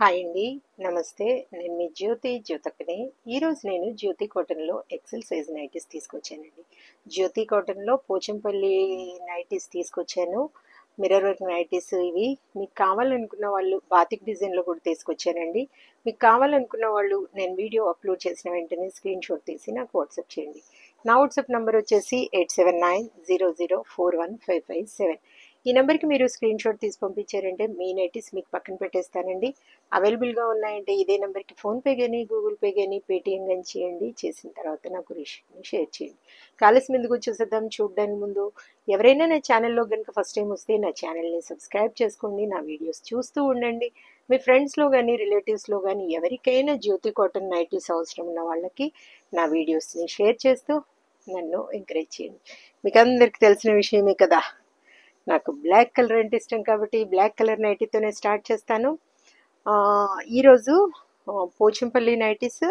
Hi అండి. నమస్తే. నేను మీ జ్యోతికని. ఈరోజు నేను జ్యోతి కాటన్లో ఎక్సెల్ సైజ్ నైటీస్ తీసుకొచ్చానండి. జ్యోతి కాటన్లో పోచంపల్లి నైటీస్ తీసుకొచ్చాను. మిర్రర్ వర్క్ నైటీస్ ఇవి. మీకు కావాలనుకున్న వాళ్ళు బాతిక్ డిజైన్లో కూడా తీసుకొచ్చానండి. మీకు కావాలనుకున్న వాళ్ళు నేను వీడియో అప్లోడ్ చేసిన వెంటనే స్క్రీన్ షాట్ తీసి నాకు వాట్సాప్ చేయండి. నా వాట్సాప్ నెంబర్ వచ్చేసి 8790041557. ఈ నెంబర్కి మీరు స్క్రీన్ షాట్ తీసి పంపించారంటే మీ నైటీస్ మీకు పక్కన పెట్టేస్తానండి. అవైలబుల్గా ఉన్నాయంటే ఇదే నెంబర్కి ఫోన్పే కానీ గూగుల్ పే కానీ పేటిఎం కానీ చేయండి. చేసిన తర్వాత నాకు రిసిప్ట్ని షేర్ చేయండి. కాలేసి ముందుకు వచ్చేసేద్దాం. చూడడానికి ముందు ఎవరైనా నా ఛానల్లో కనుక ఫస్ట్ టైం వస్తే నా ఛానల్ని సబ్స్క్రైబ్ చేసుకోండి. నా వీడియోస్ చూస్తూ ఉండండి. మీ ఫ్రెండ్స్లో కానీ రిలేటివ్స్లో కానీ ఎవరికైనా జ్యోతి కాటన్ నైటీస్ అవసరం ఉన్న వాళ్ళకి నా వీడియోస్ని షేర్ చేస్తూ నన్ను ఎంకరేజ్ చేయండి. మీకు అందరికీ తెలిసిన విషయమే కదా, నాకు బ్లాక్ కలర్ అంటే ఇష్టం కాబట్టి బ్లాక్ కలర్ నైటీతోనే స్టార్ట్ చేస్తాను. ఈరోజు పోచంపల్లి నైటీస్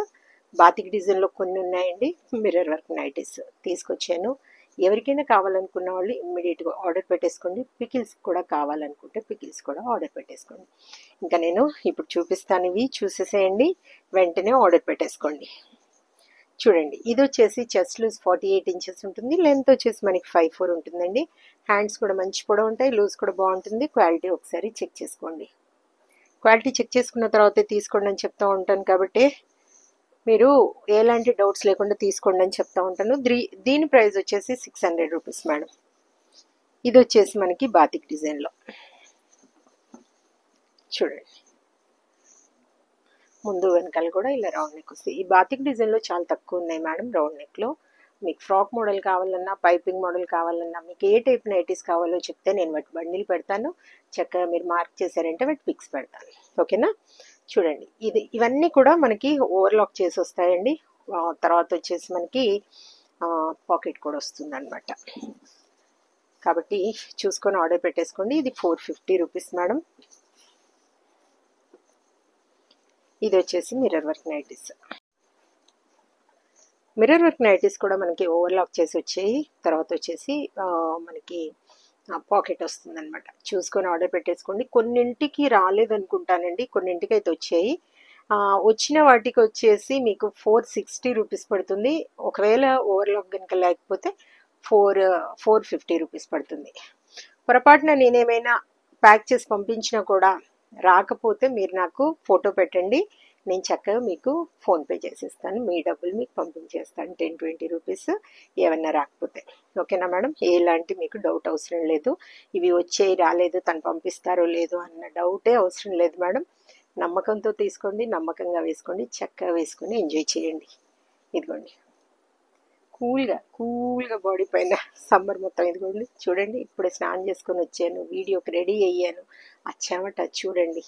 బాతిక్ డిజైన్లో కొన్ని ఉన్నాయండి. మిర్రర్ వర్క్ నైటీస్ తీసుకొచ్చాను. ఎవరికైనా కావాలనుకున్న వాళ్ళు ఇమ్మీడియట్గా ఆర్డర్ పెట్టేసుకోండి. పికిల్స్ కూడా కావాలనుకుంటే పికిల్స్ కూడా ఆర్డర్ పెట్టేసుకోండి. ఇంకా నేను ఇప్పుడు చూపిస్తాను, ఇవి చూసేసేయండి, వెంటనే ఆర్డర్ పెట్టేసుకోండి. చూడండి, ఇది వచ్చేసి చెస్ట్ లూజ్ 48 ఇంచెస్ ఉంటుంది. లెంత్ వచ్చేసి మనకి 54 ఉంటుందండి. హ్యాండ్స్ కూడా మంచి పొడవు ఉంటాయి. లూజ్ కూడా బాగుంటుంది. క్వాలిటీ ఒకసారి చెక్ చేసుకోండి. క్వాలిటీ చెక్ చేసుకున్న తర్వాతే తీసుకోండి అని చెప్తూ ఉంటాను కాబట్టి మీరు ఎలాంటి డౌట్స్ లేకుండా తీసుకోండి అని చెప్తూ ఉంటాను. దీని ప్రైస్ వచ్చేసి 600 రూపీస్ మేడం. ఇది వచ్చేసి మనకి బాతిక్ డిజైన్లో చూడండి, ముందు వెనకాల కూడా ఇలా రౌండ్ నెక్ వస్తాయి. ఈ బాతిక్ డిజైన్లో చాలా తక్కువ ఉన్నాయి మేడం రౌండ్ నెక్లో. మీకు ఫ్రాక్ మోడల్ కావాలన్నా పైపింగ్ మోడల్ కావాలన్నా మీకు ఏ టైప్ నైటీస్ కావాలో చెప్తే నేను వాటి బండిల్ పెడతాను. చక్కగా మీరు మార్క్ చేశారంటే వాటి పిక్స్ పెడతాను. ఓకేనా? చూడండి, ఇవన్నీ కూడా మనకి ఓవర్లాక్ చేసి వస్తాయండి. తర్వాత వచ్చేసి మనకి పాకెట్ కూడా వస్తుంది అనమాట. కాబట్టి చూసుకొని ఆర్డర్ పెట్టేసుకోండి. ఇది 450 రూపీస్ మేడం. ఇది వచ్చేసి mirror work nighties. Mirror work nighties కూడా మనకి ఓవర్లాక్ చేసి వచ్చాయి. తర్వాత వచ్చేసి మనకి పాకెట్ వస్తుంది అనమాట. చూసుకొని ఆర్డర్ పెట్టేసుకోండి. కొన్నింటికి రాలేదనుకుంటానండి, కొన్నింటికి అయితే వచ్చాయి. వచ్చిన వాటికి వచ్చేసి మీకు 460 రూపీస్ పడుతుంది. ఒకవేళ ఓవర్లాక్ కనుక లేకపోతే 450 రూపీస్ పడుతుంది. పొరపాటున నేనేమైనా ప్యాక్ చేసి పంపించినా కూడా రాకపోతే మీరు నాకు ఫోటో పెట్టండి. నేను చక్కగా మీకు ఫోన్పే చేసేస్తాను. మీ డబ్బులు మీకు పంపించేస్తాను, 10-20 రూపీస్ ఏమన్నా రాకపోతే. ఓకేనా మేడం? ఎలాంటి మీకు డౌట్ అవసరం లేదు. ఇవి వచ్చేవి రాలేదు, తను పంపిస్తారో లేదో అన్న డౌటే అవసరం లేదు మేడం. నమ్మకంతో తీసుకోండి, నమ్మకంగా వేసుకోండి, చక్కగా వేసుకొని ఎంజాయ్ చేయండి. ఇదిగోండి, కూల్గా బాడీ పైన సమ్మర్ మొత్తం. ఇదిగోండి చూడండి, ఇప్పుడే స్నానం చేసుకొని వచ్చాను, వీడియోకి రెడీ అయ్యాను. ఆ చెమట చూడండి,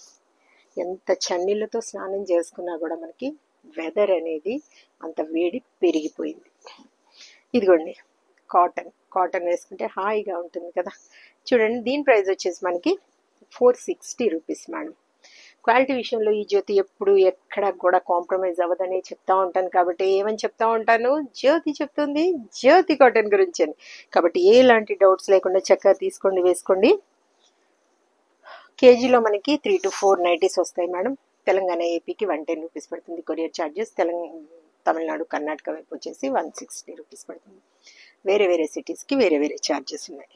ఎంత చన్నీళ్ళతో స్నానం చేసుకున్నా కూడా మనకి వెదర్ అనేది అంత వేడి పెరిగిపోయింది. ఇదిగోండి, కాటన్ వేసుకుంటే హాయిగా ఉంటుంది కదా. చూడండి, దీని ప్రైస్ వచ్చేసి మనకి 460 రూపీస్ మేడం. క్వాలిటీ విషయంలో ఈ జ్యోతి ఎప్పుడు ఎక్కడ కూడా కాంప్రమైజ్ అవ్వదని చెప్తా ఉంటాను కాబట్టి ఏమని చెప్తా ఉంటాను, జ్యోతి చెప్తుంది జ్యోతి కాటన్ గురించి అని. కాబట్టి ఎలాంటి డౌట్స్ లేకుండా చక్కగా తీసుకోండి, వేసుకోండి. కేజీలో మనకి 3 to 4 నైటీస్ వస్తాయి మేడం. తెలంగాణ ఏపీకి 110 రూపీస్ పడుతుంది కొరియర్ ఛార్జెస్. తమిళనాడు కర్ణాటక వైపు వచ్చేసి 160 రూపీస్ పడుతుంది. వేరే సిటీస్కి వేరే ఛార్జెస్ ఉన్నాయి.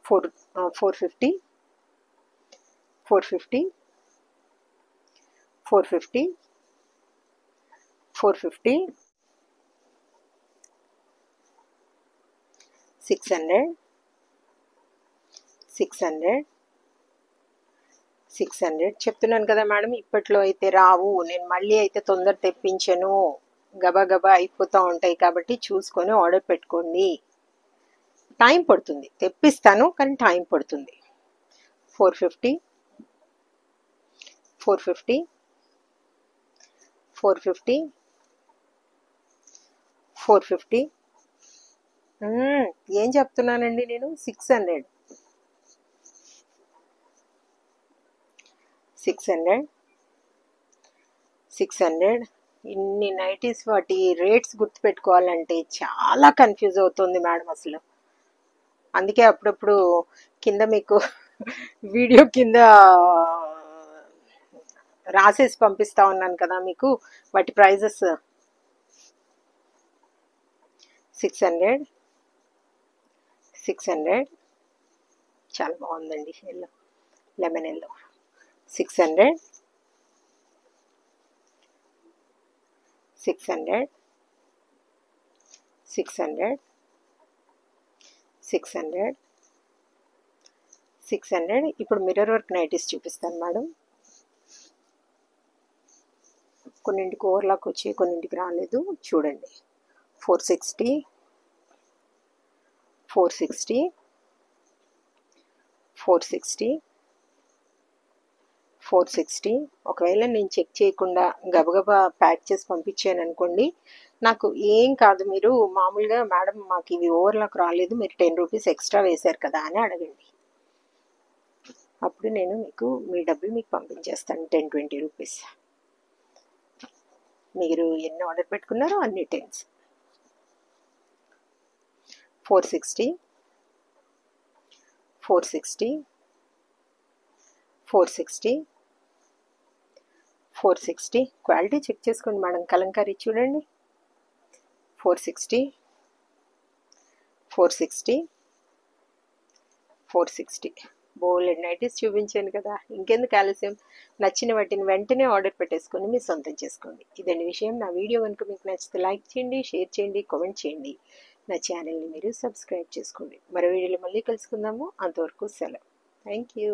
450 450 450 450 600 600 600 చెప్తున్నాను కదా మేడం. ఇప్పట్లో అయితే రావు, నేను మళ్ళీ అయితే తొందర తెప్పించను, గబా అయిపోతూ ఉంటాయి. కాబట్టి చూసుకొని ఆర్డర్ పెట్టుకోండి. టైం పడుతుంది, తెప్పిస్తాను కానీ టైం పడుతుంది. 450 450 450 450 ఏం చెప్తున్నానండి నేను, 600 ఇన్ని నైటీస్ వాటి రేట్స్ గుర్తుపెట్టుకోవాలంటే చాలా కన్ఫ్యూజ్ అవుతుంది మేడం అసలు. అందుకే అప్పుడప్పుడు కింద మీకు వీడియో కింద రాసేసి పంపిస్తా ఉన్నాను కదా మీకు. వాటి ప్రైజెస్ 600, 600 చాలా బాగుందండి. Yellow, lemon yellow 600, 600, 600, 600, 600. ఇప్పుడు మిర్రర్ వర్క్ నైటీస్ చూపిస్తాను మేడం. కొన్నింటికి ఓవర్లాక్ వచ్చి కొన్నింటికి రాలేదు, చూడండి. 460, 460, 460, 460. ఒకవేళ నేను చెక్ చేయకుండా గబగబా ప్యాక్ చేసి పంపించాను అనుకోండి, నాకు ఏం కాదు, మీరు మామూలుగా మేడం మాకు ఇవి ఓవర్లాక్ రాలేదు, మీరు 10 రూపీస్ ఎక్స్ట్రా వేశారు కదా అని అడగండి. అప్పుడు నేను మీకు మీ డబ్బులు మీకు పంపించేస్తాను, 10-20 రూపీస్. మీరు ఎన్ని ఆర్డర్ పెట్టుకున్నారో అన్ని 10s. 460, 460, 460, 460. క్వాలిటీ చెక్ చేసుకోండి మేడం. కలంకారీ చూడండి. 460, 460, 460. బోల్డ్ నైటీస్ చూపించాను కదా, ఇంకెందుకు ఆలస్యం? నచ్చిన వాటిని వెంటనే ఆర్డర్ పెట్టేసుకొని మీరు సొంతం చేసుకోండి. ఇదండి విషయం. నా వీడియో కనుక మీకు నచ్చితే లైక్ చేయండి, షేర్ చేయండి, కామెంట్ చేయండి. నా ఛానల్ని మీరు సబ్స్క్రైబ్ చేసుకోండి. మరో వీడియోలో మళ్ళీ కలుసుకుందాము. అంతవరకు సెలవు. Thank you.